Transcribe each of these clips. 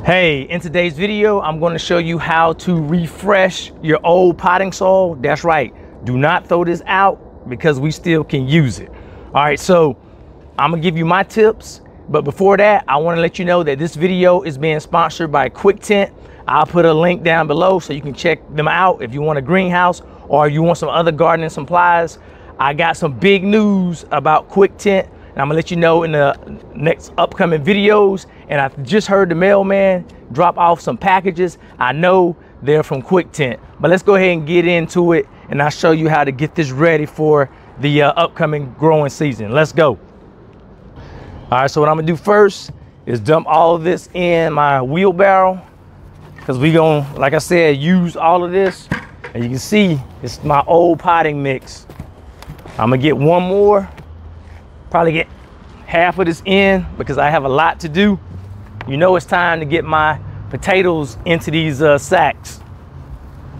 Hey, in today's video, I'm going to show you how to refresh your old potting soil. That's right. Do not throw this out because we still can use it. All right, so I'm going to give you my tips. But before that, I want to let you know that this video is being sponsored by Quictent. I'll put a link down below so you can check them out if you want a greenhouse or you want some other gardening supplies. I got some big news about Quictent, and I'm gonna let you know in the next upcoming videos. And I just heard the mailman drop off some packages. I know they're from Quictent, but let's go ahead and get into it, and I'll show you how to get this ready for the upcoming growing season. Let's go. All right, so what I'm gonna do first is dump all of this in my wheelbarrow, because we gonna, like I said, use all of this. And you can see it's my old potting mix. I'm gonna get one more, probably get half of this in because I have a lot to do. You know it's time to get my potatoes into these sacks.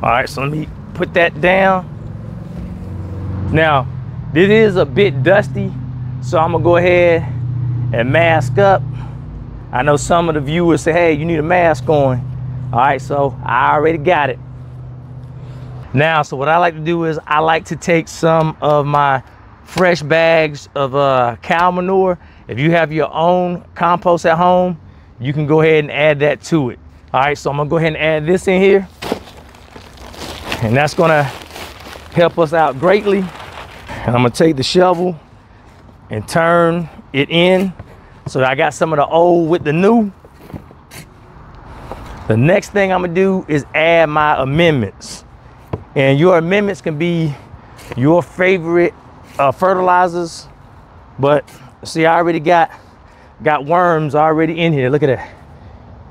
All right, so let me put that down. Now, this is a bit dusty, so I'm gonna go ahead and mask up. I know some of the viewers say, hey, you need a mask on. All right, so I already got it. Now, so what I like to do is I like to take some of my fresh bags of cow manure. If you have your own compost at home, you can go ahead and add that to it. All right, so I'm gonna go ahead and add this in here. And that's gonna help us out greatly. And I'm gonna take the shovel and turn it in. So I got some of the old with the new. The next thing I'm gonna do is add my amendments. And your amendments can be your favorite fertilizers, but see, I already got worms already in here. Look at that.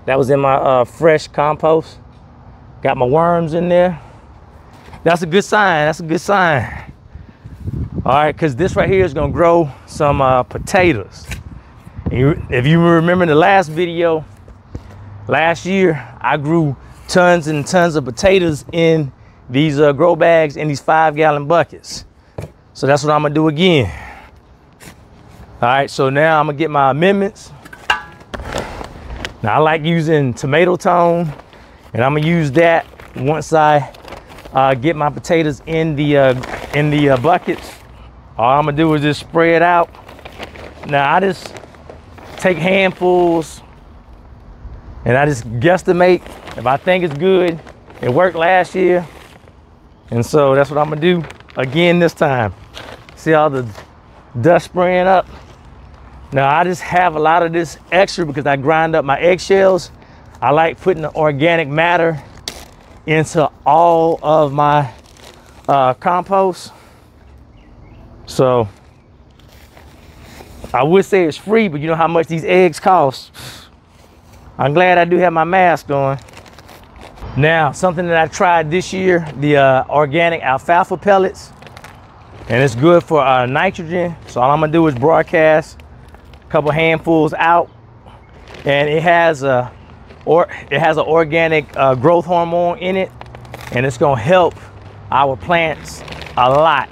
That was in my fresh compost. Got my worms in there. That's a good sign. That's a good sign. All right, because this right here is gonna grow some potatoes. If you remember the last video, last year, I grew tons and tons of potatoes in these grow bags in these 5-gallon buckets. So that's what I'm gonna do again. All right, so now I'm gonna get my amendments. Now I like using tomato tone, and I'm gonna use that once I get my potatoes in the buckets. All I'm gonna do is just spray it out. Now I just take handfuls and I just guesstimate if I think it's good. It worked last year. And so that's what I'm gonna do again this time. See all the dust spraying up? Now I just have a lot of this extra because I grind up my eggshells. I like putting the organic matter into all of my compost. So I would say it's free, but you know how much these eggs cost. I'm glad I do have my mask on. Now, something that I tried this year, the organic alfalfa pellets, and it's good for nitrogen. So all I'm gonna do is broadcast a couple handfuls out, and it has an organic growth hormone in it, and it's gonna help our plants a lot.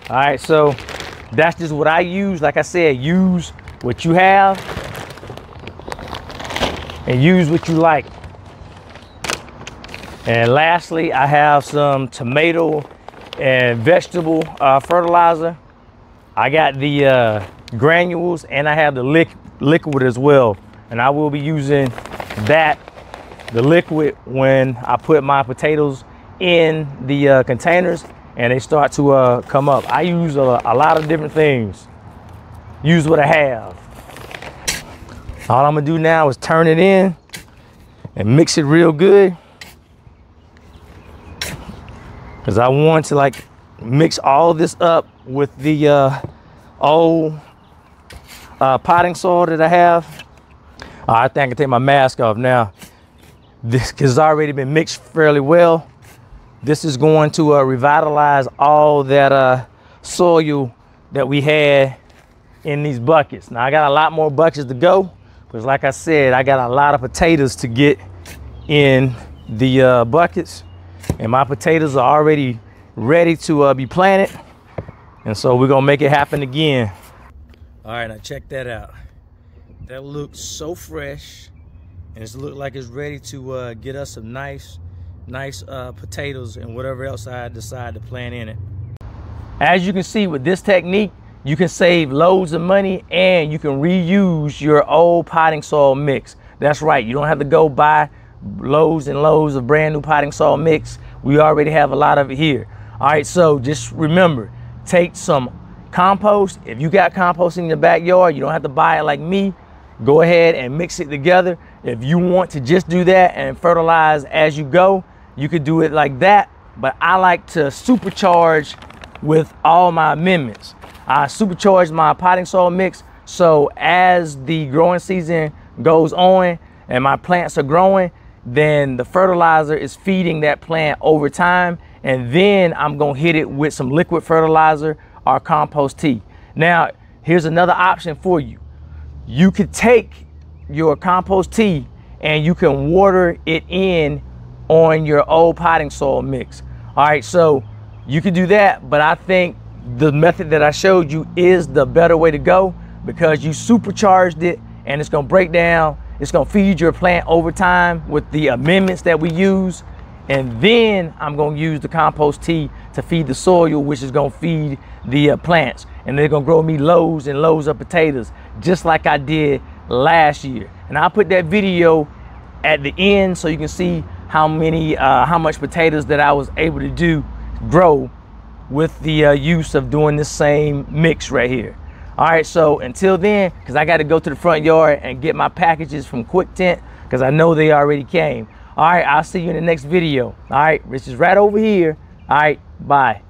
All right, so that's just what I use. Like I said, use what you have and use what you like. And lastly, I have some tomato and vegetable fertilizer. I got the granules and I have the liquid as well. And I will be using the liquid, when I put my potatoes in the containers and they start to come up. I use a lot of different things. Use what I have. All I'm gonna do now is turn it in and mix it real good, because I want to like mix all this up with the old potting soil that I have. I think I can take my mask off now. This has already been mixed fairly well. This is going to revitalize all that soil that we had in these buckets. Now I got a lot more buckets to go, because like I said, I got a lot of potatoes to get in the buckets. And my potatoes are already ready to be planted. And so we're gonna make it happen again. All right, now check that out. That looks so fresh And it's look like it's ready to get us some nice potatoes and whatever else I decide to plant in it. As you can see with this technique, you can save loads of money and you can reuse your old potting soil mix. That's right, you don't have to go buy loads and loads of brand new potting soil mix. We already have a lot of it here. All right, so just remember, take some compost. If you got compost in your backyard, you don't have to buy it like me. Go ahead and mix it together. If you want to just do that and fertilize as you go, you could do it like that. But I like to supercharge with all my amendments. I supercharge my potting soil mix, so as the growing season goes on and my plants are growing, then the fertilizer is feeding that plant over time, and then I'm gonna hit it with some liquid fertilizer or compost tea. Now, here's another option for you. You could take your compost tea and you can water it in on your old potting soil mix. All right, so you can do that, but I think the method that I showed you is the better way to go, because you supercharged it and it's gonna break down, it's gonna feed your plant over time with the amendments that we use. And then I'm gonna use the compost tea to feed the soil, which is gonna feed the plants. And they're gonna grow me loads and loads of potatoes, just like I did last year. And I'll put that video at the end so you can see how much potatoes that I was able to grow with the use of doing this same mix right here. All right, so until then, because I got to go to the front yard and get my packages from Quictent, because I know they already came. All right, I'll see you in the next video. All right, Rich is right over here. All right, bye.